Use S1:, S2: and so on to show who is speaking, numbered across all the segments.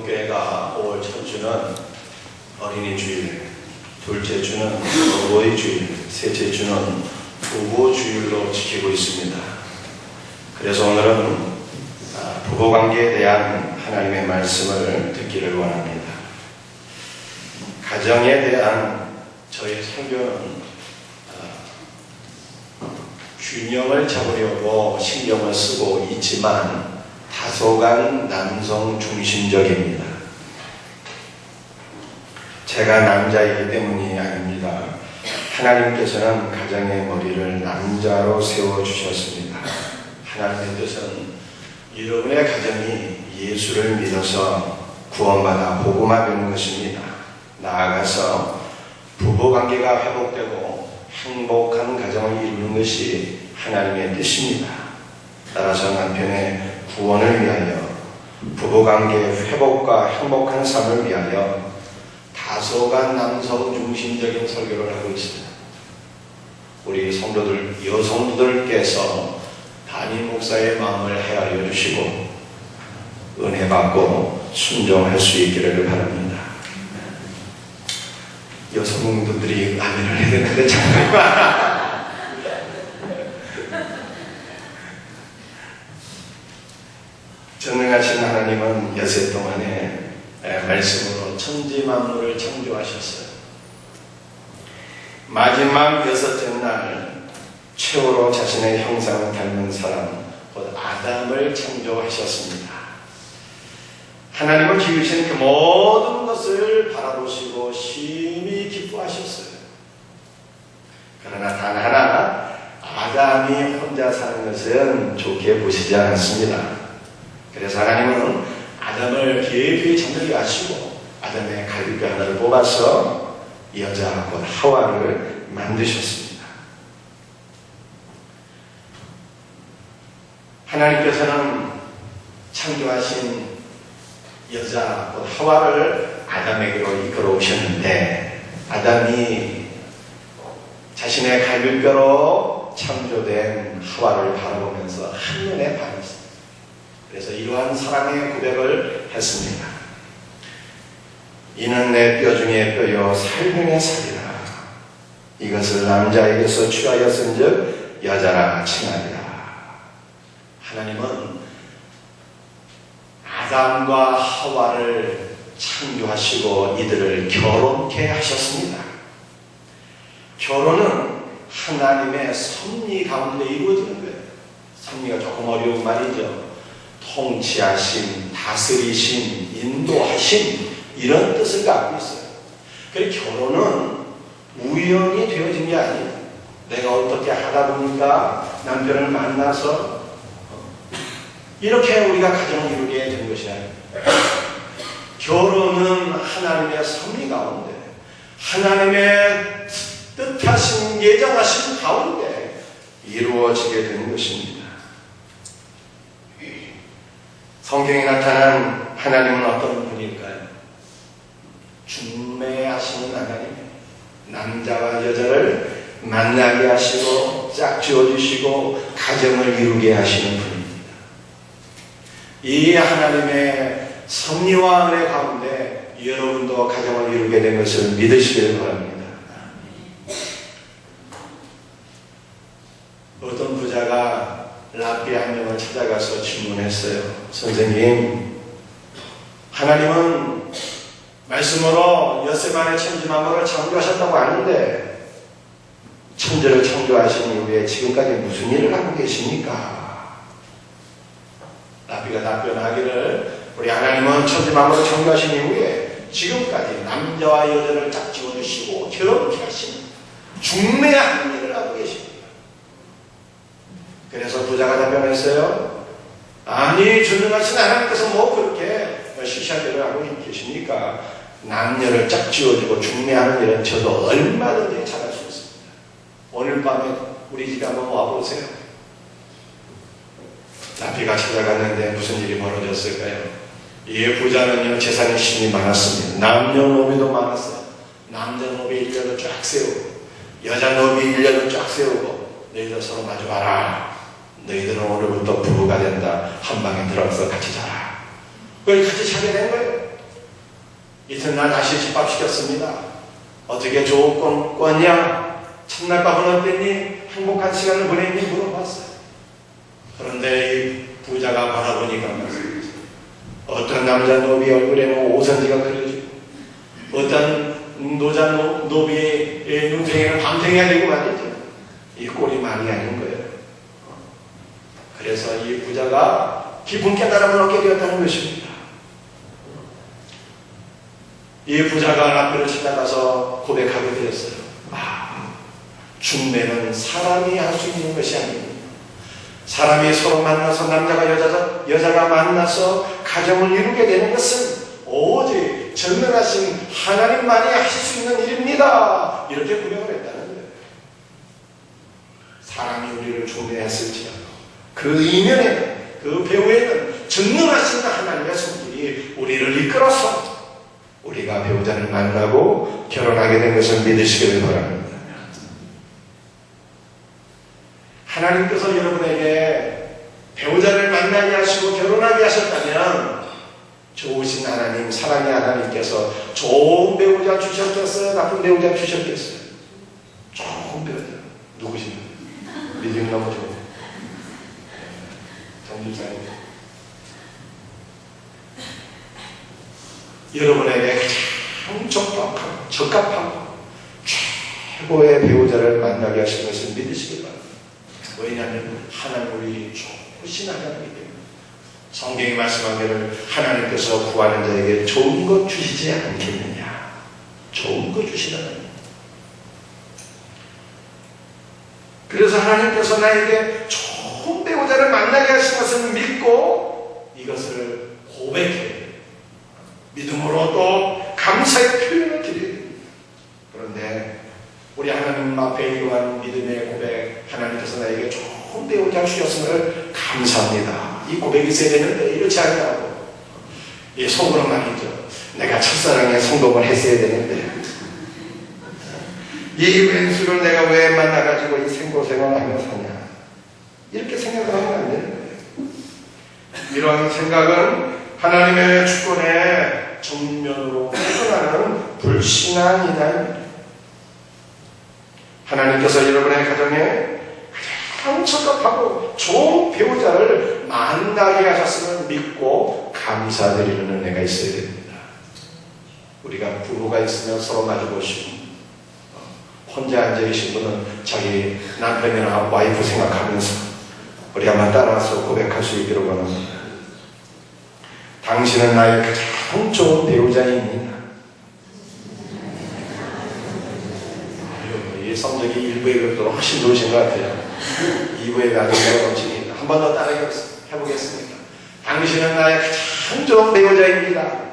S1: 한국교회가 5월 첫 주는 어린이 주일, 둘째 주는 어버이 주일, 셋째 주는 부부 주일로 지키고 있습니다. 그래서 오늘은 부부관계에 대한 하나님의 말씀을 듣기를 원합니다. 가정에 대한 저의 설교는 균형을 잡으려고 신경을 쓰고 있지만 다소간 남성 중심적입니다. 제가 남자이기 때문이 아닙니다. 하나님께서는 가정의 머리를 남자로 세워주셨습니다. 하나님의 뜻은 여러분의 가정이 예수를 믿어서 구원받아 복음화 되는 것입니다. 나아가서 부부관계가 회복되고 행복한 가정을 이루는 것이 하나님의 뜻입니다. 따라서 남편의 구원을 위하여 부부관계 회복과 행복한 삶을 위하여 다소간 남성 중심적인 설교를 하고 있습니다. 우리 성도들, 여성들께서 담임 목사의 마음을 헤아려 주시고 은혜 받고 순종할 수 있기를 바랍니다. 여성분들이 아멘을 해야 되는데 잠깐만. 전능하신 하나님은 여세 동안에 말씀으로 천지 만물을 창조하셨어요. 마지막 여섯째 날 최후로 자신의 형상을 닮은 사람, 곧 아담을 창조하셨습니다. 하나님을 지으신 그 모든 것을 바라보시고 심히 기뻐하셨어요. 그러나 단 하나 아담이 혼자 사는 것은 좋게 보시지 않았습니다. 그래서 하나님은 아담을 깊이 잠들게 하시고 아담의 갈비뼈 하나를 뽑아서 여자 곧 하와를 만드셨습니다. 하나님께서는 창조하신 여자 곧 하와를 아담에게로 이끌어 오셨는데 아담이 자신의 갈비뼈로 창조된 하와를 바라보면서 한눈에 반했습니다. 그래서 이러한 사랑의 고백을 했습니다. 이는 내 뼈 중에 뼈요 살 중에 살이라. 이것을 남자에게서 취하였은즉 여자라 칭하리라. 하나님은 아담과 하와를 창조하시고 이들을 결혼케 하셨습니다. 결혼은 하나님의 섭리 가운데 이루어지는 거예요. 섭리가 조금 어려운 말이죠. 통치하심, 다스리심, 인도하심 이런 뜻을 갖고 있어요. 그래서 결혼은 우연히 되어진 게 아니에요. 내가 어떻게 하다 보니까 남편을 만나서 이렇게 우리가 가정을 이루게 된 것이 아니에요. 결혼은 하나님의 섭리 가운데 하나님의 뜻하신 예정하신 가운데 이루어지게 된 것입니다. 성경에 나타난 하나님은 어떤 분일까요? 중매하시는 하나님이에요. 남자와 여자를 만나게 하시고 짝지어주시고 가정을 이루게 하시는 분입니다. 이 하나님의 섭리와 은혜 가운데 여러분도 가정을 이루게 된 것을 믿으시길 바랍니다. 어떤 부자가 랍비 한 명을 찾아가서 질문했어요. 선생님, 하나님은 말씀으로 엿새 만에 천지 만물을 창조하셨다고 하는데 천지를 창조하신 이후에 지금까지 무슨 일을 하고 계십니까? 랍비가 답변하기를 우리 하나님은 천지 만물을 창조하신 이후에 지금까지 남자와 여자를 짝지어 주시고 결혼케 하시는 중매하는 일을 하고 계십니다. 그래서 부자가 답변했어요. 아니, 전능하신 하나님께서 뭐 그렇게 시시한 일을 하고 계십니까? 남녀를 짝지어주고 중매하는 일은 저도 얼마든지 잘할 수 있습니다. 오늘 밤에 우리 집에 한번 와보세요. 랍비가 찾아갔는데 무슨 일이 벌어졌을까요? 이 부자는요, 재산이 심히 많았습니다. 남녀노비도 많았어요. 남자 노비 일렬로 쫙 세우고 여자 노비 일렬로 쫙 세우고 너희들 서로 마주봐라. 너희들은 오늘부터 부부가 된다. 한 방에 들어가서 같이 자라. 그걸 같이 자게 된 거예요. 이튿날 다시 집합시켰습니다. 어떻게 조건이냐? 첫날 밤은 어땠니? 행복한 시간을 보냈니? 물어봤어요. 그런데 이 부자가 바라보니까 어떤 남자 노비 얼굴에는 오선지가 그려지고 어떤 노자 노비의 눈탱이는 밤탱이가 되고 말이죠. 이 꼴이 말이 아닌 거예요. 그래서 이 부자가 깊은 깨달음을 얻게 되었다는 것입니다. 이 부자가 남편을 찾아가서 고백하게 되었어요. 중매는 사람이 할 수 있는 것이 아닙니다. 사람이 서로 만나서 남자가 여자가 만나서 가정을 이루게 되는 것은 오직 전능하신 하나님만이 하실 수 있는 일입니다. 이렇게 고백을 했다는 거예요. 사람이 우리를 중매했을지라도 그 이면에는, 그 배후에는 전능하신 하나님의 손길이 우리를 이끌어서 우리가 배우자를 만나고 결혼하게 된 것을 믿으시기를 바랍니다. 하나님께서 여러분에게 배우자를 만나게 하시고 결혼하게 하셨다면 좋으신 하나님, 사랑의 하나님께서 좋은 배우자 주셨겠어요? 나쁜 배우자 주셨겠어요? 좋은 배우자. 누구십니까? 믿음 너무 좋은 정집사님. 여러분에게 가장 적합하고 최고의 배우자를 만나게 하신 것을 믿으시기 바랍니다. 왜냐하면 하나님 우리 좋으신 하나님이기 때문에 성경이 말씀한 대로 하나님께서 구하는 자에게 좋은 것 주시지 않겠느냐. 좋은 것 주시다는. 그래서 하나님께서 나에게 좋은 배우자를 만나게 하신 것을 믿고 이것을 고백해 믿음으로 또 감사의 표현을 드려야 됩니다. 그런데 우리 하나님 앞에 이러한 믿음의 고백, 하나님께서 나에게 좋은 배우자 주셨음을 감사합니다. 이 고백이 있어야 되는데 이렇지 않냐고. 이 속으로 말이죠. 내가 첫사랑에 성공을 했어야 되는데 이 왼수를 내가 왜 만나가지고 이 생고생을 하며 사냐. 이렇게 생각을 하면 안 되는 거예요. 이런 생각은 하나님의 주권에 정면으로 회전하는 불신앙이다. 하나님께서 여러분의 가정에 가장 적합하고 좋은 배우자를 만나게 하셨음을 믿고 감사드리는 은혜가 있어야 됩니다. 우리가 부부가 있으면 서로 마주보시고 혼자 앉아계신 분은 자기 남편이나 와이프 생각하면서 우리 한번 따라서 고백할 수 있기를 원합니다. 당신은 나의 가장 좋은 배우자입니다. 이 성적이 1부에 비해서 훨씬 좋으신 것 같아요. 2부에 아주 넘칩니다. 한 번 더 따라 해보겠습니다. 당신은 나의 가장 좋은 배우자입니다.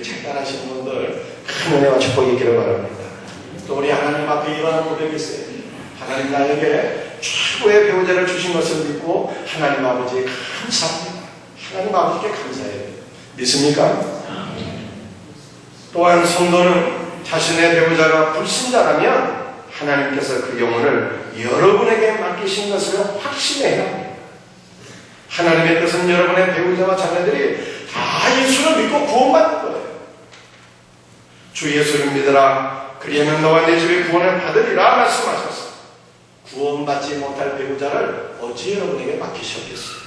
S1: 잘 따라하시는 분들 큰 은혜와 축복이 있기를 바랍니다. 또 우리 하나님 앞에 이러한 고백이 있어요. 하나님 나에게 최고의 배우자를 주신 것을 믿고 하나님 아버지에 감사합니다. 하나님 아버지께 감사해요. 믿습니까? 또한 성도는 자신의 배우자가 불신자라면 하나님께서 그 영혼을 여러분에게 맡기신 것을 확신해야 합니다. 하나님의 뜻은 여러분의 배우자와 자녀들이 다 예수를 믿고 구원받는 거예요. 주 예수를 믿으라. 그리하면 너와 내 집이 구원을 받으리라 말씀하셨어요. 구원받지 못할 배우자를 어찌 여러분에게 맡기셨겠어요?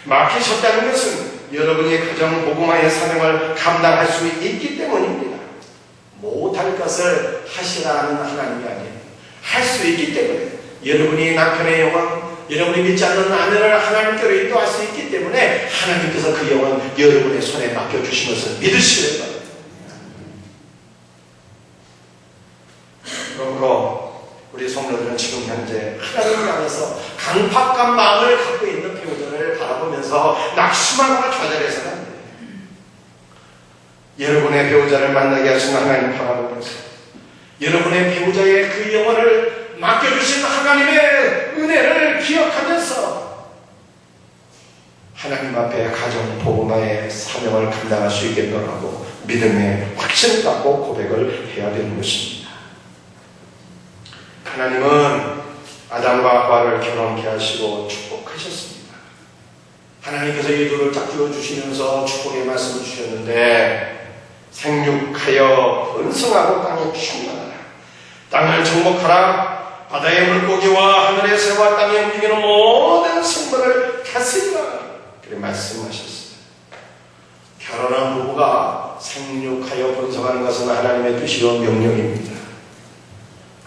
S1: 맡기셨다는 것은 여러분이 가정 복음화의 사명을 감당할 수 있기 때문입니다. 못할 것을 하시라는 하나님이 아니에요. 할 수 있기 때문에 여러분이 남편의 영혼, 여러분이 믿지 않는 아내를 하나님께로 인도할 수 있기 때문에 하나님께서 그 영혼 여러분의 손에 맡겨주신 것을 믿으시는 거예요. 그러므로 우리 성도들은 지금 현재 하나님을 향해서 강팍한 마음을 갖고 있는 배우자를 바라보면서 낙심하거나 좌절해서는 안 돼요. 여러분의 배우자를 만나게 하신 하나님 바라보면서 여러분의 배우자의 그 영혼을 맡겨주신 하나님의 은혜를 기억하면서 하나님 앞에 가정 복음화의 사명을 감당할 수 있겠노라 하고 믿음의 확신을 갖고 고백을 해야 되는 것입니다. 하나님은 아담과 하와를 결혼케 하시고 축복하셨습니다. 하나님께서 이 돌을 딱 쥐어주시면서 축복의 말씀을 주셨는데 생육하여 번성하고 땅에 충만하라. 땅을 정복하라. 바다의 물고기와 하늘의 새와 땅에 움직이는 모든 생물을 다스리라. 그렇게 말씀하셨어요. 결혼한 부부가 생육하여 번성하는 것은 하나님의 뜻이요 명령입니다.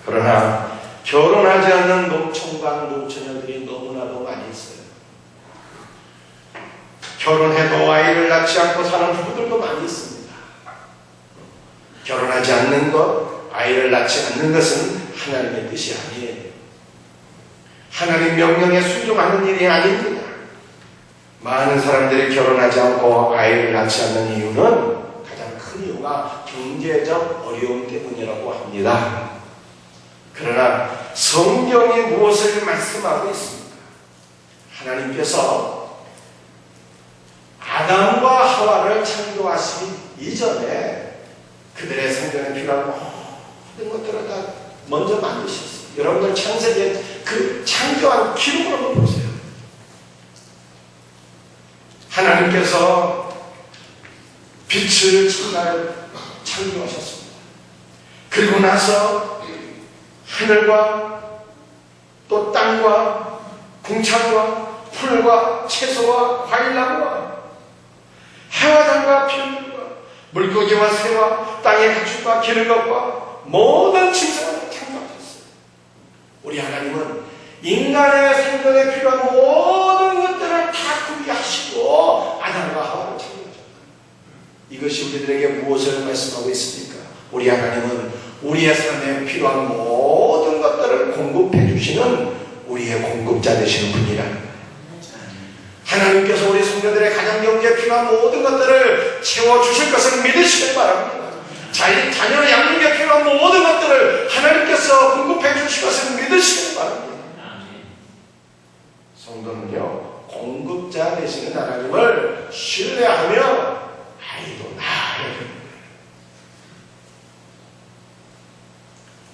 S1: 그러나 결혼하지 않는 노총각, 노처녀들이 너무나도 많이 있어요. 결혼해도 아이를 낳지 않고 사는 부부들도 많이 있습니다. 결혼하지 않는 것, 아이를 낳지 않는 것은 하나님의 뜻이 아니에요. 하나님 명령에 순종하는 일이 아닙니다. 많은 사람들이 결혼하지 않고 아이를 낳지 않는 이유는 가장 큰 이유가 경제적 어려움 때문이라고 합니다. 그러나 성경이 무엇을 말씀하고 있습니까? 하나님께서 아담과 하와를 창조하시기 이전에 그들의 생존에 필요한 모든 것들을 다 먼저 만드셨어요. 여러분들 창세기에 그 창조한 기록을 한번 보세요. 하나님께서 빛을 첫날 창조하셨습니다. 그리고 나서 하늘과 또 땅과 궁창과 풀과 채소와 과일나무와 해와 달과 별들과 물고기와 새와 땅의 가축과 기를 것과 모든 짐승을 창조하셨어요. 우리 하나님은 인간의 생존에 필요한 모든 것들을 다 구비하시고 아담과 하와를 창조하셨다. 이것이 우리들에게 무엇을 말씀하고 있습니까? 우리 하나님은 우리의 삶에 필요한 모든 것들을 공급해 주시는 우리의 공급자 되시는 분이라는 거예요. 하나님께서 우리 성도들의 가정 경제에 필요한 모든 것들을 채워주실 것을 믿으시길 바랍니다. 자녀 양육에 필요한 모든 것들을 하나님께서 공급해 주실 것을 믿으시길 바랍니다. 성도는요, 공급자 되시는 하나님을 신뢰하며 아이도 낳아야 됩니다.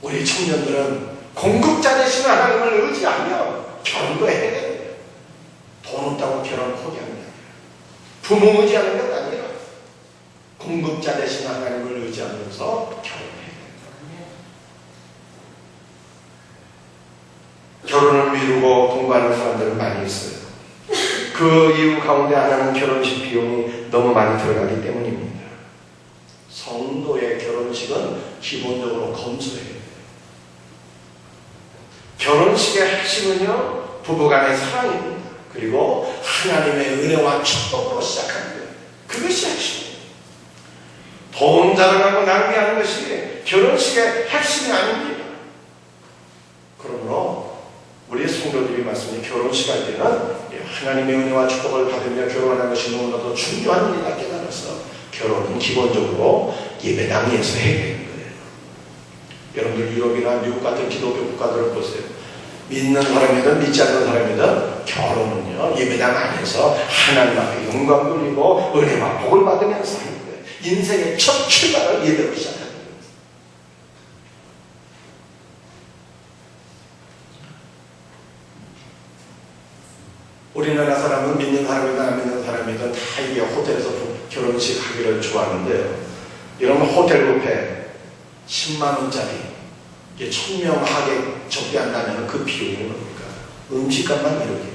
S1: 우리 청년들은 공급자 되시는 하나님을 의지하며 결혼도 해야 됩니다. 돈 없다고 결혼 포기하는 게 아니라, 부모 의지하는 것 아니라 공급자 되시는 하나님을 의지하면서 결혼해야 됩니다. 결혼을 미루고 공부하는 사람들은 많이 있어요. 그 이유 가운데 하나는 결혼식 비용이 너무 많이 들어가기 때문입니다. 성도의 결혼식은 기본적으로 검소해야 돼요. 결혼식의 핵심은요, 부부간의 사랑입니다. 그리고 하나님의 은혜와 축복으로 시작하는 거예요. 그것이 핵심이에요. 돈 자랑하고 낭비하는 것이 결혼식의 핵심이 아닙니다. 그러므로 우리 성도들이 말씀이 결혼식 할 때는 하나님의 은혜와 축복을 받으며 결혼하는 것이 너무나도 중요한 일이라 깨달아서 결혼은 기본적으로 예배당에서 해야 되는 거예요. 여러분들 유럽이나 미국 같은 기독교 국가들을 보세요. 믿는 사람이든 믿지 않는 사람이든 결혼은요, 예배당 안에서 하나님 앞에 영광 돌리고 은혜와 복을 받으면서 하는 거예요. 인생의 첫 출발을 예배로 시작하는 거예요. 우리나라 사람은 믿는 사람이든 안 믿는 사람이든 다 이게 호텔에서 결혼식 하기를 좋아하는데요. 여러분 호텔 뷔페 10만원짜리 1000명 하객 접대한다면 그 비용이 뭡니까? 음식값만 1억이에요.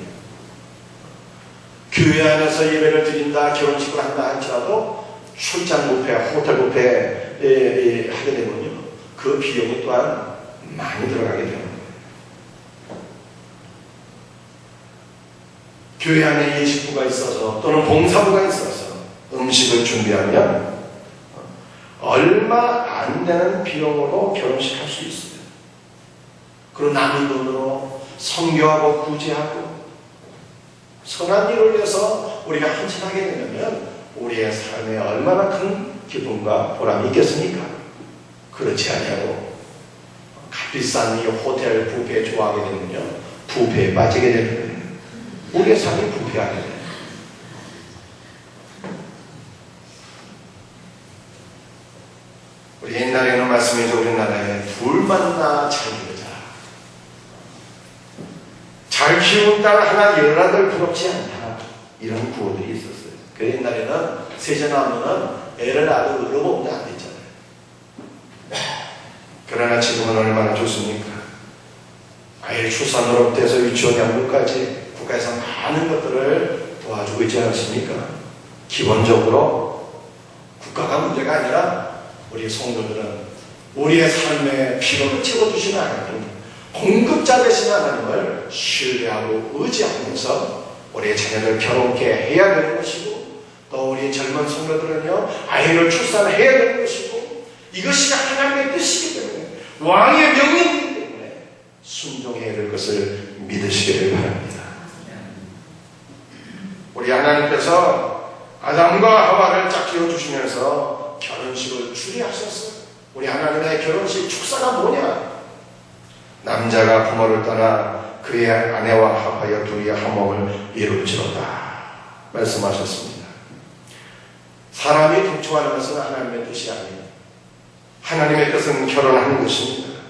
S1: 교회 안에서 예배를 드린다, 결혼식을 한다 할지라도 출장 뷔페, 호텔 뷔페 하게 되면요, 그 비용이 또한 많이 들어가게 되는 거예요. 교회 안에 예식부가 있어서 또는 봉사부가 있어서 음식을 준비하면 얼마 안 되는 비용으로 결혼식 할 수 있어요. 그리고 남은 돈으로 선교하고 구제하고 선한 일을 위해서 우리가 헌신하게 되면 우리의 삶에 얼마나 큰 기쁨과 보람이 있겠습니까? 그렇지 아니하고 값비싼 이 호텔 뷔페 좋아하게 되면요, 뷔페에 빠지게 되는 거예요. 우리의 삶이 부패하게 돼요. 우리 옛날에는 말씀이죠. 우리나라에 둘 만나 잘 기르자. 잘 키운 딸 하나 10아들 부럽지 않다. 이런 구호들이 있었어요. 그 옛날에는 셋째 나오면은 애를 낳아도 얻어먹으면 안 됐잖아요. 그러나 지금은 얼마나 좋습니까? 아이를 출산으로부터 해서 유치원 양육까지 국가에서 많은 것들을 도와주고 있지 않습니까? 기본적으로 국가가 문제가 아니라 우리 성도들은 우리의 삶의 필요를 채워주시는 하나님, 공급자 되신 하나님을 신뢰하고 의지하면서 우리의 자녀를 결혼케 해야 되는 것이고, 또 우리 젊은 성도들은요 아이를 출산해야 되는 것이고, 이것이 하나님의 뜻이기 때문에, 왕의 명령이기 때문에 순종해야 될 것을 믿으시기를 바랍니다. 우리 하나님께서 아담과 하와를 짝 지어주시면서 결혼식을 주례하셨어요. 우리 하나님의 결혼식 축사가 뭐냐? 남자가 부모를 떠나 그의 아내와 합하여 둘이 한 몸을 이룰지로다 말씀하셨습니다. 사람이 독촉하는 것은 하나님의 뜻이 아니에요. 하나님의 뜻은 결혼하는 것입니다.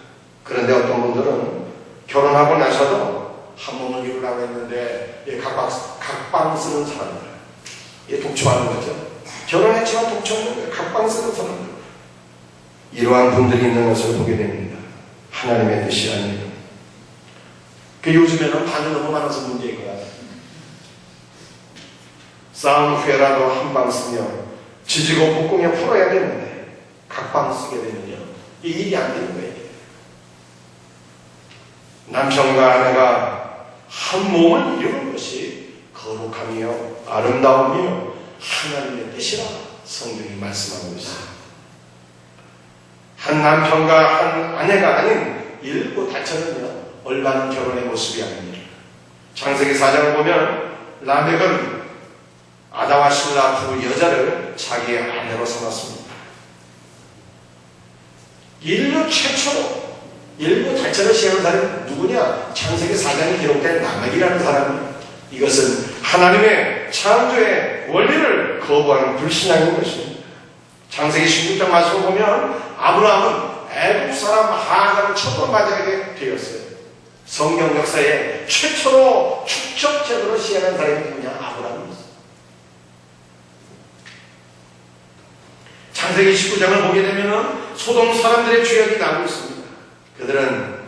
S1: 그런데 어떤 분들은 결혼하고 나서도 한 몸을 이루라고 했는데 각방 쓰는 사람들, 독촉하는 거죠. 결혼했지만 독촉하는 거예요. 각방 쓰는 사람들, 이러한 분들이 있는 것을 보게 됩니다. 하나님의 뜻이 아니에요. 그 요즘에는 반이 너무 많아서 문제인 거야. 싸움 후에라도 한 방 쓰며 지지고 볶으며 풀어야 되는데 각방 쓰게 되면요 이 일이 안 되는 거예요. 남편과 아내가 한 몸을 이루는 것이 거룩하며 아름다우며 하나님의 뜻이라 성경이 말씀하고 있어요. 한 남편과 한 아내가 아닌 일부 다처는요 올바른 결혼의 모습이 아닙니다. 창세기 4장을 보면 라멕은 아다와 실라 두 여자를 자기의 아내로 삼았습니다. 인류 최초로 일부 다처를 시행한 사람이 누구냐? 창세기 4장에 기록된 라멕이라는 사람입니다. 이것은 하나님의 창조의 원리를 거부하는 불신앙인 것입니다. 창세기 16장 말씀을 보면 아브라함은 애국 사람 하갈을 첩으로 맞이하게 되었어요. 성경 역사에 최초로 축적제도를 시행한 사람이 누구냐? 아브라함이었어요. 창세기 19장을 보게 되면 소돔 사람들의 죄악이 나오고 있습니다. 그들은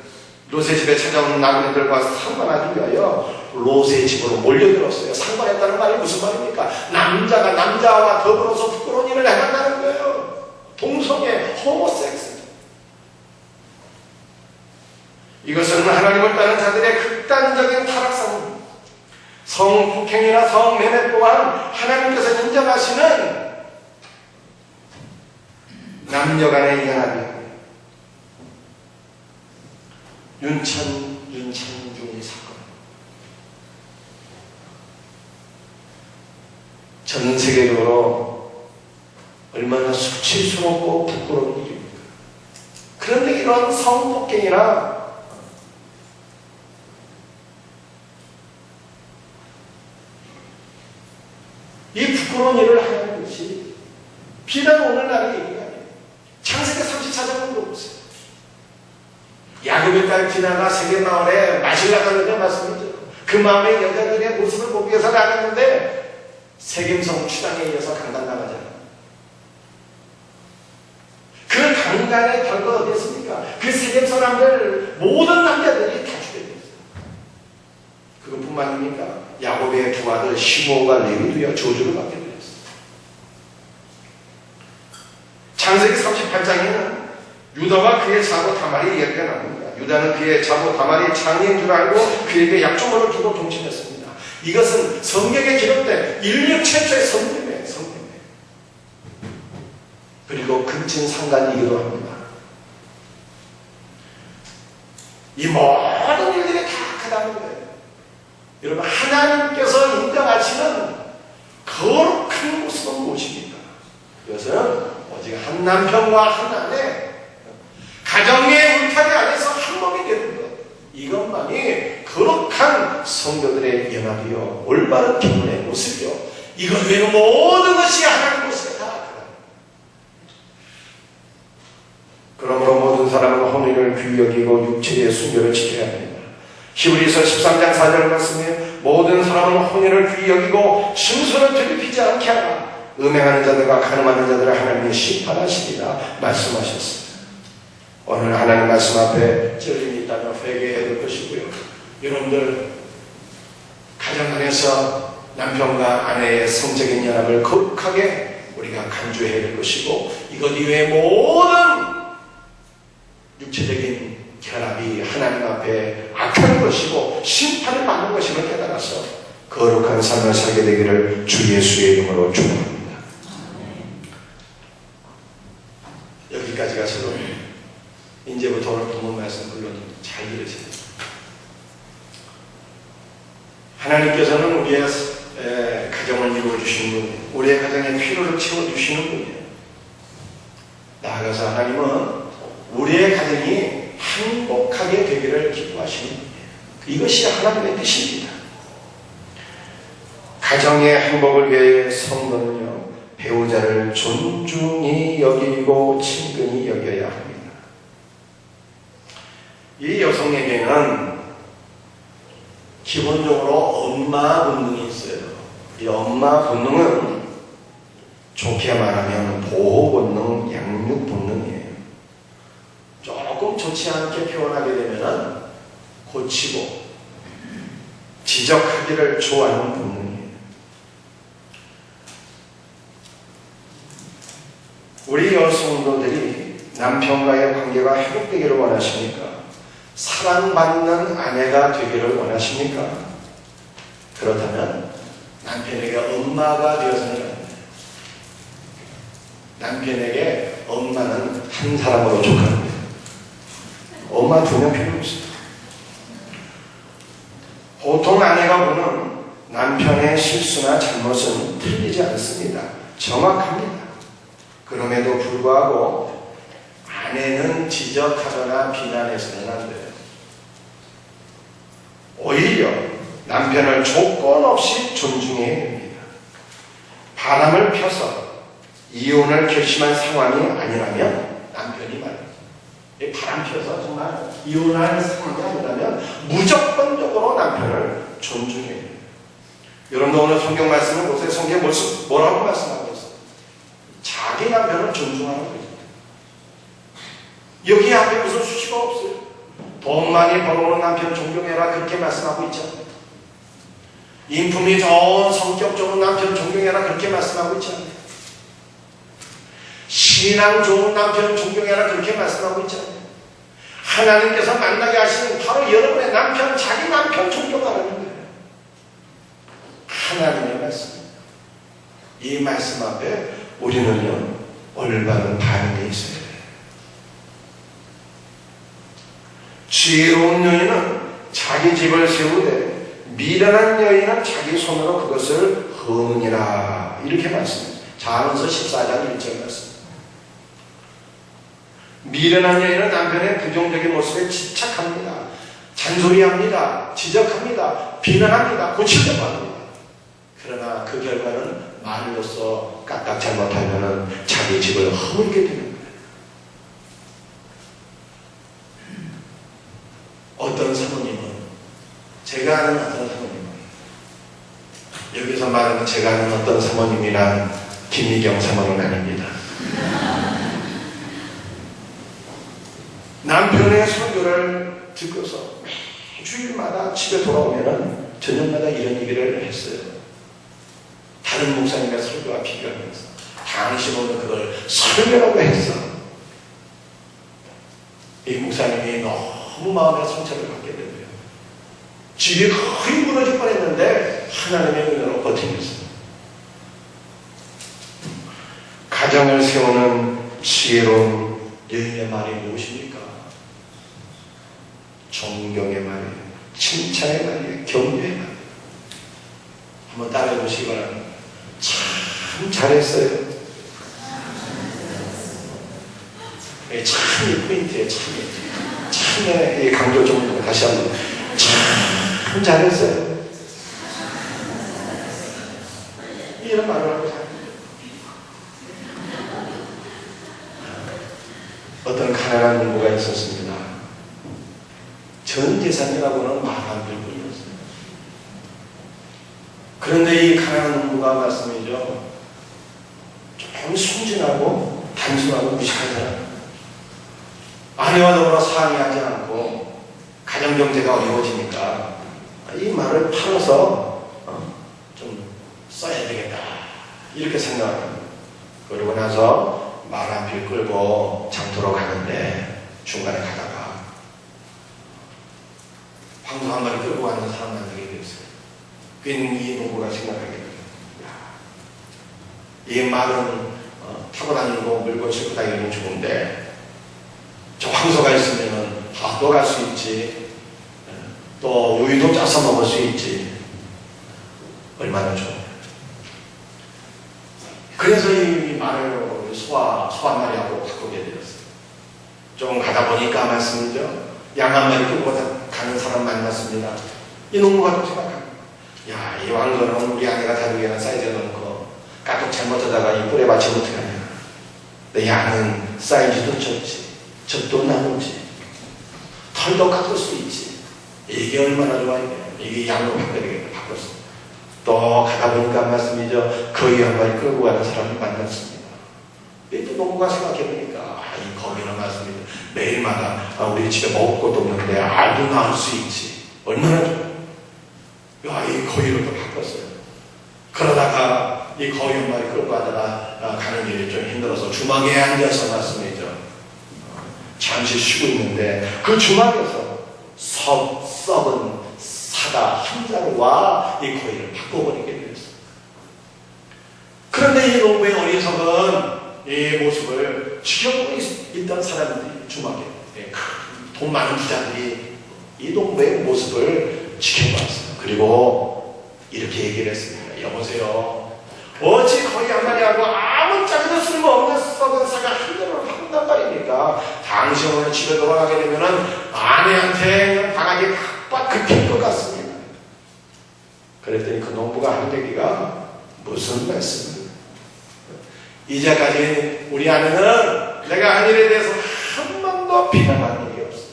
S1: 롯의 집에 찾아온 나그네들과 상관하기 위하여 롯의 집으로 몰려들었어요. 상관했다는 말이 무슨 말입니까? 남자가 남자와 더불어서 부끄러운 일을 해간다는 거예요. 동성애, 호모섹스. 이것은 하나님을 따르는 자들의 극단적인 타락상입니다. 성폭행이나 성매매 또한 하나님께서 인정하시는 남녀간의 연합이에요. 윤찬중 사건. 전 세계적으로 얼마나 수치스럽고 부끄러운 일입니까? 그런데 이런 성폭행이나 이 부끄러운 일을 하는 것이 비단 오늘날의 얘기가 아니에요. 창세기 34장을 보세요. 야곱의 딸 디나가 세계 마을에 마실라가는 말씀이죠. 그 마음의 여자들의 모습을 보기 위해서 나갔는데 세겜성 추당에 의해서 강간당하잖아요. 그 강간의 결과가 어땠습니까? 그 세겜 사람들 모든 남자들이 다 죽게 됐어요. 그것뿐만 아닙니까? 야곱의 두 아들 시므온과 레위도여 저주를 받게 되었어요. 창세기 38장에는 유다와 그의 자고 다말이 이야기가 나옵니다. 유다는 그의 자고 다말이 장애인 줄 알고 그에게 약조문을 주고 동침했습니다. 이것은 성경에 기록된 인류 최초의 성림이에요. 그리고 근친 상간이기도 합니다. 이 모든 일들이 다 크다는 거예요. 여러분, 하나님께서 인정하시는 거룩한 모습은 무엇입니까? 그것은 오직 한 남편과 한 아내, 가정의 울타리 안에서 한 몸이 되는 것, 이것만이 거룩한 성도들의 연합이요 올바른 결혼의 모습이요, 이것 외로 모든 것이 하나님 모습이다. 그러므로 모든 사람은 혼인을 귀히 여기고 육체의 순결을 지켜야 합니다. 히브리서 13장 4절 말씀에 모든 사람은 혼인을 귀히 여기고 순서를 더럽히지 않게 하라. 음행하는 자들과 간음하는 자들을 하나님이 심판하시리라 말씀하셨습니다. 오늘 하나님 말씀 앞에 찔림이 있다면 회개해야 될 것이고요. 여러분들 가정 안에서 남편과 아내의 성적인 연합을 거룩하게 우리가 간주해야 될 것이고, 이것 이외의 모든 육체적인 결합이 하나님 앞에 악한 것이고 심판을 받는 것임을 깨달아서 거룩한 삶을 살게 되기를 주 예수의 이름으로 축원합니다. 여기까지가 서론입니다. 이제부터 오늘 본문 말씀 물론 잘 들으세요. 하나님께서는 우리의 가정을 이루어주시는 분, 우리의 가정의 필요를 채워주시는 분이에요. 나아가서 하나님은 우리의 가정이 행복하게 되기를 기뻐하시는 분이에요. 이것이 하나님의 뜻입니다. 가정의 행복을 위해 성도는요, 배우자를 존중히 여기고 친근히 여겨야 합니다. 이 여성에게는 기본적으로 엄마 본능이 있어요. 이 엄마 본능은 좋게 말하면 보호 본능, 양육 본능이에요. 조금 좋지 않게 표현하게 되면 고치고 지적하기를 좋아하는 본능이에요. 우리 여성들이 남편과의 관계가 회복되기를 원하십니까? 사랑받는 아내가 되기를 원하십니까? 그렇다면 남편에게 엄마가 되어서는 안 돼요. 남편에게 엄마는 한 사람으로 족합니다. 엄마 2명 필요 없어요. 보통 아내가 보는 남편의 실수나 잘못은 틀리지 않습니다. 정확합니다. 그럼에도 불구하고 아내는 지적하거나 비난해서는 안 돼요. 오히려 남편을 조건 없이 존중해야 됩니다. 바람을 펴서 이혼을 결심한 상황이 아니라면 남편이 말입니다. 바람 펴서 정말 이혼할 상황이 아니라면 무조건적으로 남편을 존중해야 됩니다. 여러분도 오늘 성경 말씀을 보세요. 성경에 뭐라고 말씀하고 있어요? 자기 남편을 존중하는 거예요. 여기 앞에 무슨 수치가 없어요. 돈 많이 벌어오는 남편 존경해라 그렇게 말씀하고 있잖아요. 인품이 좋은 성격 좋은 남편 존경해라 그렇게 말씀하고 있잖아요. 신앙 좋은 남편 존경해라 그렇게 말씀하고 있잖아요. 하나님께서 만나게 하시는 바로 여러분의 남편, 자기 남편 존경하라는 거예요. 하나님의 말씀입니다. 이 말씀 앞에 우리는요, 올바른 반응이 있어야 돼요. 지혜로운 여인은 자기 집을 세우되 미련한 여인은 자기 손으로 그것을 허느니라. 이렇게 말씀합니다. 잠언서 14장 1절 말씀. 미련한 여인은 남편의 부정적인 모습에 집착합니다. 잔소리합니다. 지적합니다. 비난합니다. 고치려고 합니다. 그러나 그 결과는 말로써 까딱 잘못하면 자기 집을 허물게 되는 거예요. 어떤 사모님은, 제가 아는 어떤 사모님은, 여기서 말하는 제가 아는 어떤 사모님이란 김미경 사모는 아닙니다. 남편의 설교를 듣고서 주일마다 집에 돌아오면 저녁마다 이런 얘기를 했어요. 다른 목사님의 설교와 비교하면서 당신은 그걸 설교라고 했어. 이 목사님이 너무 마음의 상처를 받게 되고요. 집이 거의 무너질 뻔했는데 하나님의 은혜로 버티면서 가정을 세우는 지혜로운 여인의 말이 무엇입니까? 존경의 말이에요. 칭찬의 말이에요. 격려의 말이에요. 한번 따라해 보시기 바랍니다. 참 잘했어요. 참이 포인트예요. 참의 강조 좀 다시 한번. 참 잘했어요. 이런 말을 하고 살아요. 어떤 가난한 농부가 있었습니다. 전 재산이라고는 말 안 될 뿐이었어요. 그런데 이 가난한 농부가 말씀이죠. 좀 순진하고 단순하고 무식한 사람. 아내와 더불어 상의하지 않고 가정경제가 어려워지니까 이 말을 팔아서 좀 써야 되겠다 이렇게 생각합니다. 그러고 나서 말 한 필 끌고 장터로 가는데 중간에 가다가 황소 한 마리 끌고 가는 사람 만나게 되었어요. 괜히 이 농부가 생각하게 돼요. 이 말은 타고 다니고 물건 싣고 다니는 좋은데 저 황소가 있으면 밥도 갈 수 있지, 또 우유도 짜서 먹을 수 있지, 얼마나 좋아요. 그래서 이 말을 소 한 마리하고 바꾸게 되었어요. 좀 가다 보니까 말씀이죠. 양 한 마리 끌고 가는 사람 만났습니다. 이 농부가 또 생각합니다. 야, 이 황소는 우리 아내가 다루기에는 사이즈가 너무 커. 까똑 잘못하다가 이 뿔에 맞추면 어떡하냐. 내 양은 사이즈도 적지, 젖도 나누지, 털도 깎을 수 있지. 이게 얼마나 좋아요. 이게 양으로 바꿔야 되겠다. 바꿨어. 또 가다 보니까 말씀이죠. 거위 한 마리 끌고 가는 사람을 만났습니다. 또 농부가 생각해보니까 이 거위는 말씀이죠. 매일마다 우리 집에 먹을 것도 없는데 알도 낳을 수 있지. 얼마나 좋아요. 이 거위로 또 바꿨어요. 그러다가 이 거위 한 마리 끌고 가다가 가는 길이 좀 힘들어서 주막에 앉아서 말씀이죠. 잠시 쉬고 있는데 그 주막에서 썩은 사과 한 자루와 이 거위를 바꿔버리게 되었어요. 그런데 이 농부의 어리석은 이 모습을 지켜보고 있던 사람들이 주막에 돈 많은 부자들이 이 농부의 모습을 지켜봤어요. 그리고 이렇게 얘기를 했습니다. 여보세요. 어찌 거위 한 마리하고 아무짝에도 쓸모없는 썩은 사과 한 자루를 바꾼단 말입니까? 당신 오늘 집에 돌아가게 되면은 아내한테 당하기 팍팍 긁힐 것 같습니다. 그랬더니 그 농부가 하는 얘기가 무슨 말씀입니까? 이제까지 우리 아내는 내가 한 일에 대해서 한 번도 비난한 적이 없어요.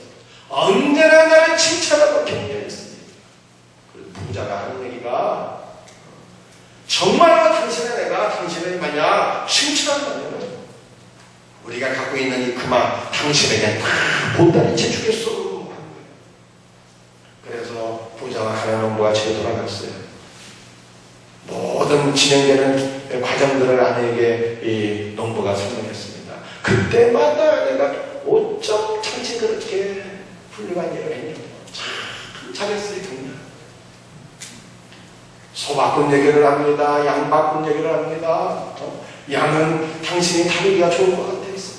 S1: 언제나 나를 칭찬하고 격려했습니다. 그 부자가 하는 얘기가 정말로 당신의 내가 당신을 만약 칭찬한다면 우리가 갖고 있는 이 금화 당신에게 다 보따리 채주겠어. 그래서 부자와 가난한 농부가 집에 돌아갔어요. 모든 진행되는 과정들을 아내에게 이 농부가 설명했습니다. 그때마다 내가 어쩜 당신 그렇게 훌륭한 일을 했냐고. 참 잘했어요. 정말. 소 바꾼 얘기를 합니다. 양 바꾼 얘기를 합니다. 양은 당신이 다루기가 좋은 것 같아서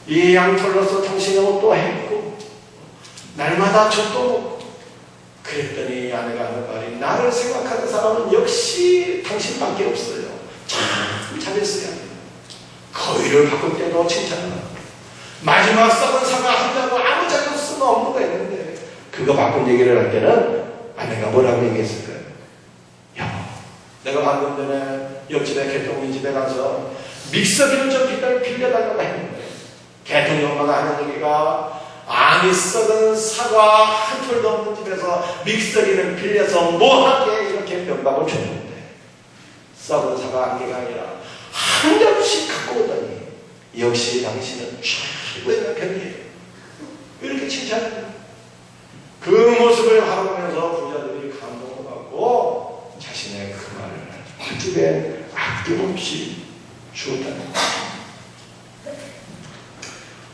S1: 이 양털로서 당신의 옷도 했고 날마다 젖도 먹고. 그랬더니 아내가 하는 말이 나를 생각하는 사람은 역시 당신밖에 없어요. 참 잘했어요. 거위를 바꿀 때도 칭찬하고 마지막 썩은 사과 한 자고 아무 자도 쓸모없는 거 있는데 그거 바꾼 얘기를 할 때는 아내가 뭐라고 얘기했을까요? 여보, 내가 방금 전에 옆집에 개통이 집에 가서 믹서기를 좀 빌려달라고 했는데 개통이 엄마가 하는 얘기가 아니 썩은 사과 한 톨도 없는 집에서 믹서기를 빌려서 뭐하게 이렇게 면박을 줬는데 썩은 사과 한 개가 아니라 한 자루씩 갖고 오더니 역시 당신은 최고의 남편이에요. 이렇게 칭찬해요. 그 모습을 바라보면서 부자들이 감동을 받고 자신의 그 말을 화두에 아낌없이 주었다는 거예요.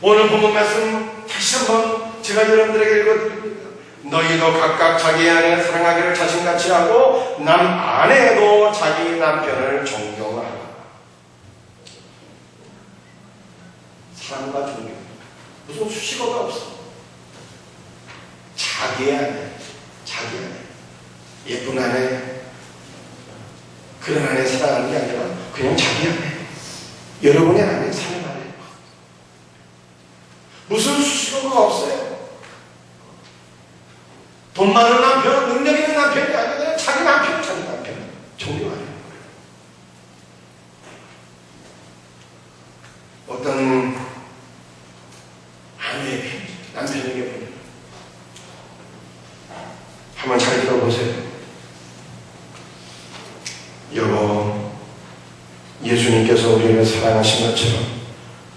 S1: 오늘 본문 말씀 다시 한번 제가 여러분들에게 읽어드립니다. 너희도 각각 자기 아내 사랑하기를 자신같이 하고 아내도 자기 남편을 존경하라. 사랑과 존경. 무슨 수식어가 없어. 자기 아내, 예쁜 아내, 그런 아내 사랑하는 게 아니라 그냥 자기 아내, 여러분의 아내 사랑하는. 무슨 수식어가 없어요. 돈 많은 남편, 능력 있는 남편이 아니라 자기 남편 존경하는 거예요. 어떤 아내의 편지, 남편에게 보내요. 한번 잘 들어보세요. 주님께서 우리를 사랑하신 것처럼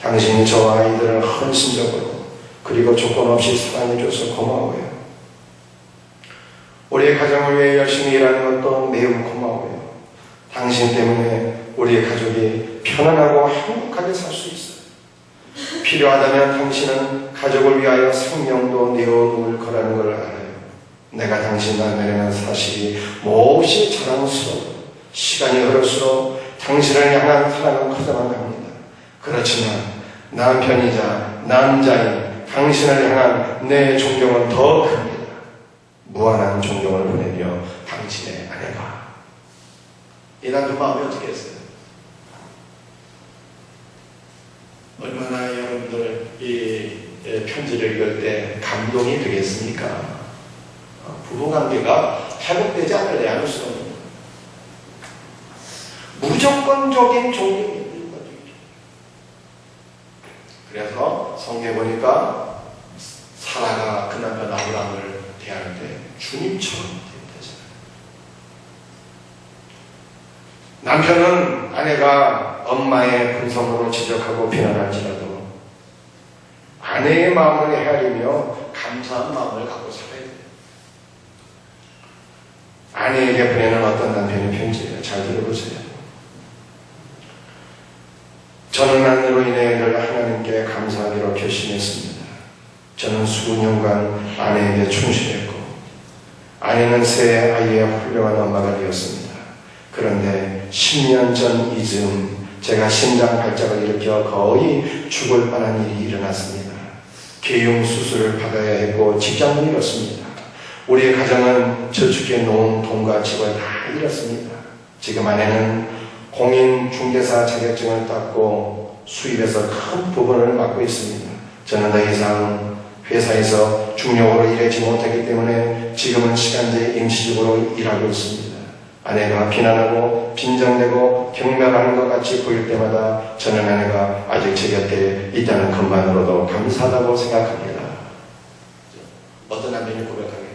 S1: 당신이 저와 아이들을 헌신적으로 그리고 조건 없이 사랑해줘서 고마워요. 우리의 가정을 위해 열심히 일하는 것도 매우 고마워요. 당신 때문에 우리의 가족이 편안하고 행복하게 살 수 있어요. 필요하다면 당신은 가족을 위하여 생명도 내어놓을 거라는 걸 알아요. 내가 당신 남편이라는 사실이 몹시 자랑스러워. 시간이 흐를수록 당신을 향한 사랑은 커져만 갑니다. 그렇지만 남편이자 남자인 당신을 향한 내 존경은 더 큽니다. 무한한 존경을 보내며 당신의 아내가. 이 남편 마음이 어떻게 했어요? 얼마나 여러분들 이 편지를 읽을 때 감동이 되겠습니까? 부부관계가 회복되지 않을래 않을 수 없는 무조건적인 존경이. 그래서 성경에 보니까 사라가 그 남편 아브라함을 대할 때 주님처럼 대했잖아요. 남편은 아내가 엄마의 분성으로 지적하고 비난할지라도 아내의 마음을 헤아리며 감사한 마음을 갖고 살아야 돼요. 아내에게 보내는 어떤 남편의 편지예요. 잘 들어보세요. 저는 아내로 인해 늘 하나님께 감사하기로 결심했습니다. 저는 수년간 아내에게 충실했고 아내는 새 아이의 훌륭한 엄마가 되었습니다. 그런데 10년 전 이즈음 제가 심장 발작을 일으켜 거의 죽을 뻔한 일이 일어났습니다. 개용 수술을 받아야 했고 직장도 잃었습니다. 우리의 가정은 저축해 놓은 돈과 집을 다 잃었습니다. 지금 아내는 공인중개사 자격증을 땄고 수입에서 큰 부분을 맡고 있습니다. 저는 더 이상 회사에서 중력으로 일하지 못하기 때문에 지금은 시간제 임시직으로 일하고 있습니다. 아내가 비난하고 빈정대고 경멸하는 것 같이 보일 때마다 저는 아내가 아직 제 곁에 있다는 것만으로도 감사하다고 생각합니다. 어떤 남편이 고백하게요?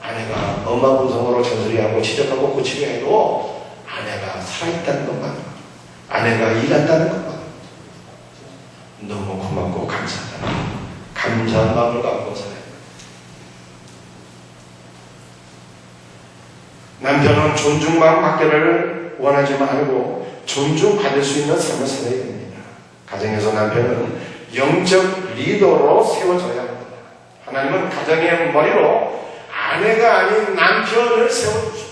S1: 아내가 엄마 분성으로 잔소리하고 지적하고 고치려 해도 아내가 살아있다는 것만, 아내가 일한다는 것만 너무 고맙고 감사하다. 감사한 마음을 갖고 살아요. 남편은 존중만 받기를 원하지 말고 존중받을 수 있는 삶을 살아야 됩니다. 가정에서 남편은 영적 리더로 세워져야 합니다. 하나님은 가정의 머리로 아내가 아닌 남편을 세워주셨습니다.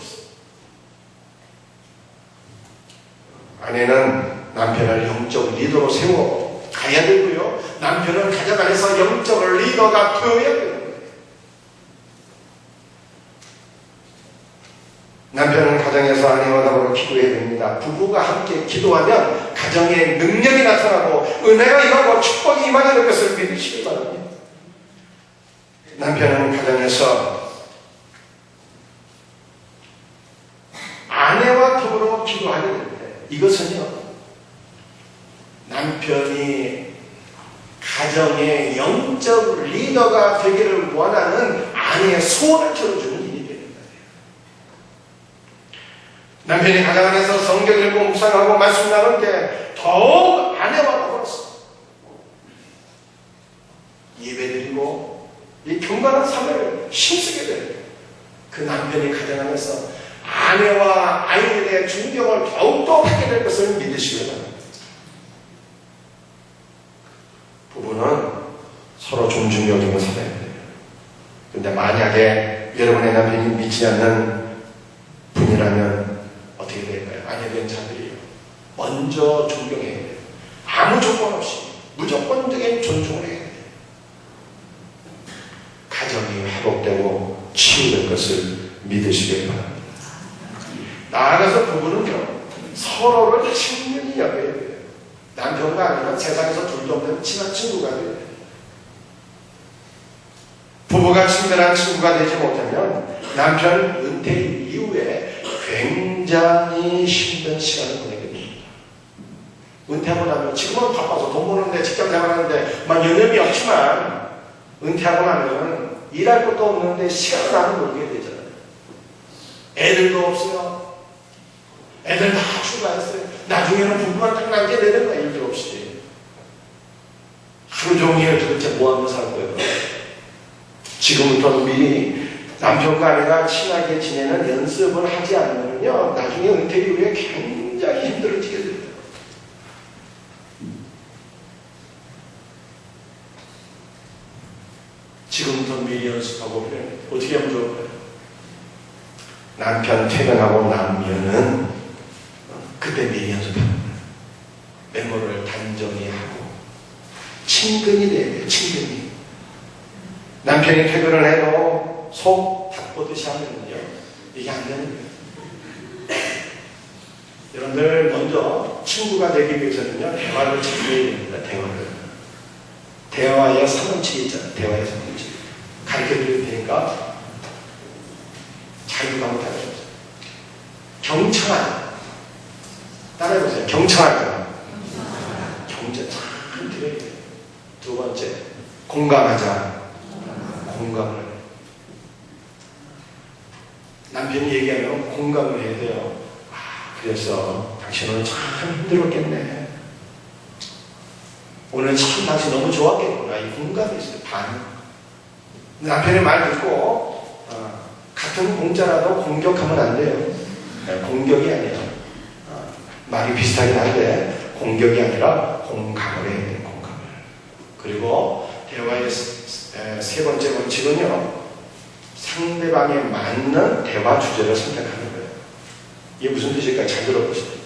S1: 아내는 남편을 영적 리더로 세워 가야 되고요. 남편은 가정 안에서 영적 리더가 되어야 됩니다. 남편은 가정에서 아내와 더불어 기도해야 됩니다. 부부가 함께 기도하면 가정에 능력이 나타나고 은혜가 임하고 축복이 임하는 것을 믿으시기 바랍니다. 남편은 가정에서 아내와 더불어 기도하게 됩니다. 이것은요, 남편이 가정의 영적 리더가 되기를 원하는 아내의 소원을 들어주는 일이 되는 거예요. 남편이 가정 안에서 성경 읽고 묵상하고 말씀 나눌 때 더욱 아내와 더불어서 예배드리고 이 경건한 삶을 힘쓰게 돼요. 그 남편이 가정 안에서 아내와 아이들의 존경을 더욱더 하게 될 것을 믿으시기 바랍니다. 부부는 서로 존중 여기며 살아야 돼요. 그런데 만약에 여러분의 남편이 믿지 않는 분이라면 어떻게 될까요? 아내된 자들이 먼저 존경해야 돼요. 아무 조건 없이 무조건적인 존중을 해야 돼요. 가정이 회복되고 치유될 것을 믿으시길 바랍니다. 나아가서 부부는요, 서로를 친밀히 여겨야 돼요. 남편과 아내는 세상에서 둘도 없는 친한 친구가 돼요. 부부가 친밀한 친구가 되지 못하면 남편 은퇴 이후에 굉장히 힘든 시간을 보내게 됩니다. 은퇴하고 나면 지금은 바빠서 돈 버는데 직장 생활하는데 막 여념이 없지만 은퇴하고 나면 일할 것도 없는데 시간을 나는 놀게 되잖아요. 애들도 없어요. 애들 다 출가했어요. 나중에는 부부만 딱 남게 되는 거야, 일도 없이. 하루 종일 도대체 뭐 하면서 살 거예요? 지금부터는 미리 남편과 아내가 친하게 지내는 연습을 하지 않으면요, 나중에 은퇴 이후에 굉장히 힘들어지게 돼요. 지금부터 미리 연습하고 그래. 어떻게 하면 좋을까요? 남편 퇴근하고 나면은 그때 미리 연습하는 거예요. 메모를 단정히 하고 친근이 돼야 돼요. 친근이. 남편이 퇴근을 해도 속 닭보듯이 하면요, 이게 안 되는 거예요. 여러분들 먼저 친구가 되기 위해서는요, 대화를 찾아야 됩니다. 대화의 3원칙이 있잖아요. 대화의 3원칙. 가르쳐 드릴 테니까 잘 가면 따라해보세요. 경청하자. 따라해보세요. 경청하자. 경청 잘 들어야 돼요. 두 번째, 공감하자. 공감을. 남편이 얘기하면 공감을 해야 돼요. 그래서 당신은 참 힘들었겠네. 오늘 참 당신 너무 좋았겠구나. 이 공감이 있어요. 반. 남편의 말 듣고 같은 공짜라도 공격하면 안 돼요. 공격이 아니에요. 말이 비슷하긴 한데 공격이 아니라 공감을 해야 돼요. 공감을. 그리고 대화의 세 번째 원칙은요, 상대방에 맞는 대화 주제를 선택하는 거예요. 이게 무슨 뜻일까요? 잘 들어보세요.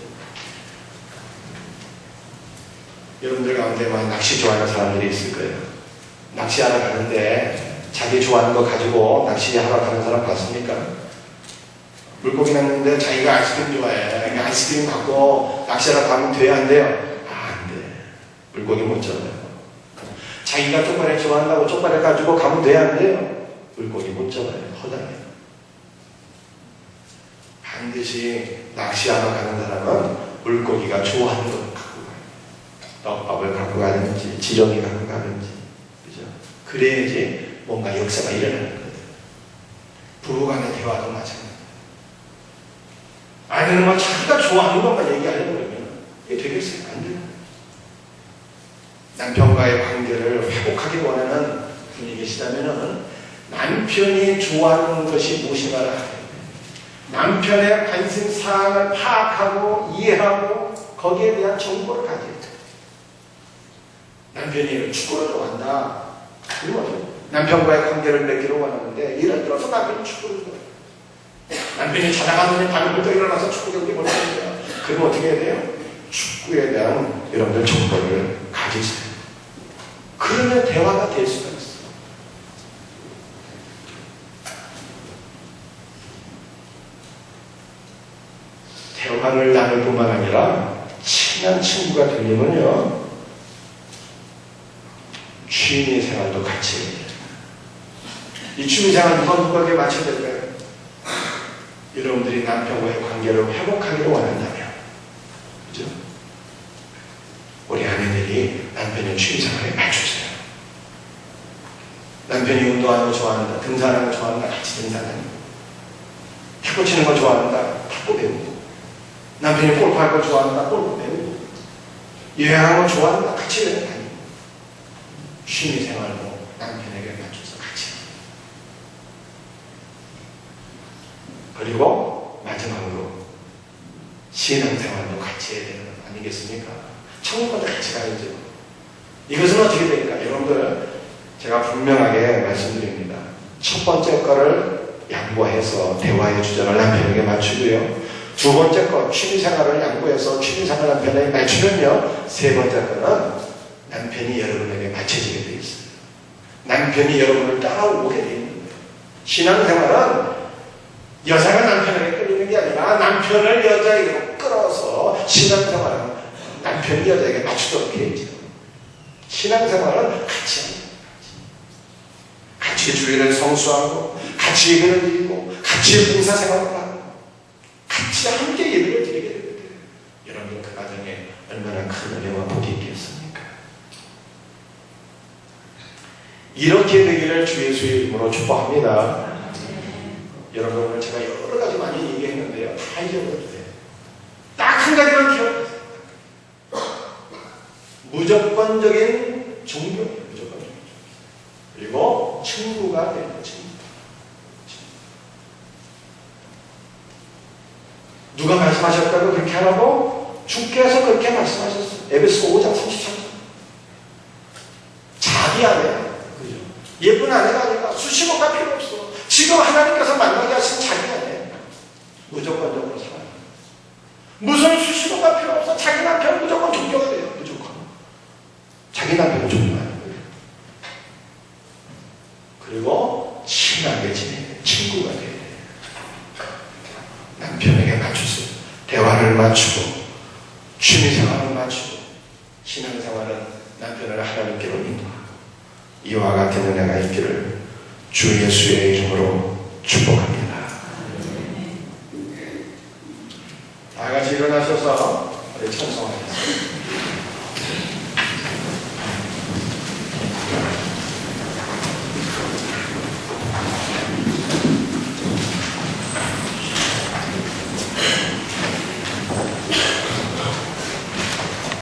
S1: 여러분들 가운데 많이 낚시 좋아하는 사람들이 있을 거예요. 낚시하러 가는데 자기 좋아하는 거 가지고 낚시하러 가는 사람 봤습니까? 물고기 낚는데 자기가 아이스크림 좋아해. 아이스크림 갖고 낚시하러 가면 돼야 안 돼요? 안 돼. 물고기 못 잡아요. 자기가 쪽발에 좋아한다고 쪽발에 가지고 가면 돼야 안 돼요? 물고기 못 잡아요. 허당해요. 반드시 낚시하러 가는 사람은 물고기가 좋아하는 걸 갖고 가요. 떡밥을 갖고 가든지 지렁이 갖고 가든지, 그죠? 그래야지 뭔가 역사가 일어나는 거예요. 부부간의 대화도 마찬가지예요. 아니면 뭐 자기가 좋아하는 것만 얘기하려고 그러면 이게 되겠어요? 안 돼요. 남편과의 관계를 회복하기 원하는 분이 계시다면 남편이 좋아하는 것이 무엇인가를 알아야 돼요. 남편의 관심사항을 파악하고 이해하고 거기에 대한 정보를 가져야 돼요. 남편이 축구를 좋아한다. 그러면 남편과의 관계를 맺기를 원하는데 예를 들어서 남편이 축구를 좋아해요. 남편이 자다가 눈에 밤부터 일어나서 축구 경기 보는 거예요. 그럼 어떻게 해야 돼요? 축구에 대한 여러분들 정보를 가지세요. 그러면 대화가 될 수가 있어요. 대화를 나눌 뿐만 아니라 친한 친구가 되려면요, 취미생활도 같이 해야 돼요. 이 취미생활 누구에게 맞춰야 될까요? 여러분들이 남편과의 관계를 회복하기를 원한다면, 그죠? 우리 아내들이 남편의 취미생활에 맞추세요. 남편이 운동하는 거 좋아한다, 등산하는 거 좋아한다, 같이 등산하는 거. 탁구 치는 거 좋아한다, 탁구 배우고. 남편이 골프할 거 좋아한다, 골프 배우고. 여행하는 거 좋아한다, 같이 여행 다니고. 취미생활도 남편에게 맞춰서 같이. 그리고 마지막으로 신앙생활도 같이 해야 되는 거 아니겠습니까? 천국까지 같이 가야죠. 이것은 어떻게 될까? 여러분들, 제가 분명하게 말씀드립니다. 첫 번째 거를 양보해서 대화의 주제를 남편에게 맞추고요. 두 번째 거 취미생활을 양보해서 취미생활 남편에게 맞추면요, 세 번째 거는 남편이 여러분에게 맞춰지게 되어 있어요. 남편이 여러분을 따라오게 되어 있는 거예요. 신앙생활은 여자가 남편에게 끌리는 게 아니라 남편을 여자에게 끌어서 신앙생활은 남편이 여자에게 맞추도록 해야죠. 신앙생활은 같이 합니다. 같이 주일을 성수하고 같이 예배를 드리고 같이 봉사생활을 하고 같이 함께 예배를 드리게 됩니다. 여러분 그 가정에 얼마나 큰 은혜와 복이 있겠습니까? 이렇게 되기를 주 예수의 이름으로 축복합니다. 여러분 오늘 제가 여러 가지 많이 얘기했는데요. 다 잊어버려도 돼요. 한 가지만 기억하세요. 무조건적인 종교, 무조건적인 종교. 그리고 친구가 되는 친구. 누가 말씀하셨다고 그렇게 하라고? 주께서 그렇게 말씀하셨어요. 에베소 5장 33절. 자기 아내, 그죠? 예쁜 아내가 아니라 수십억가 필요 없어. 지금 하나님께서 만나게 하신 자기 아내. 무조건적으로 살아요. 무슨 수십억가 필요 없어. 자기 남편 무조건 존경해야 돼요. 무조건. 자기 남편은 존경하는 거예요. 그리고 친하게 지내야 돼요. 친구가 돼야 돼요. 남편에게 맞추세요. 대화를 맞추고 취미생활을 맞추고 신앙생활은 남편을 하나님께로 인도하고 이와 같은 은혜가 있기를 주 예수의 이름으로 축복합니다. 다 같이 일어나셔서 우리 찬송하겠습니다.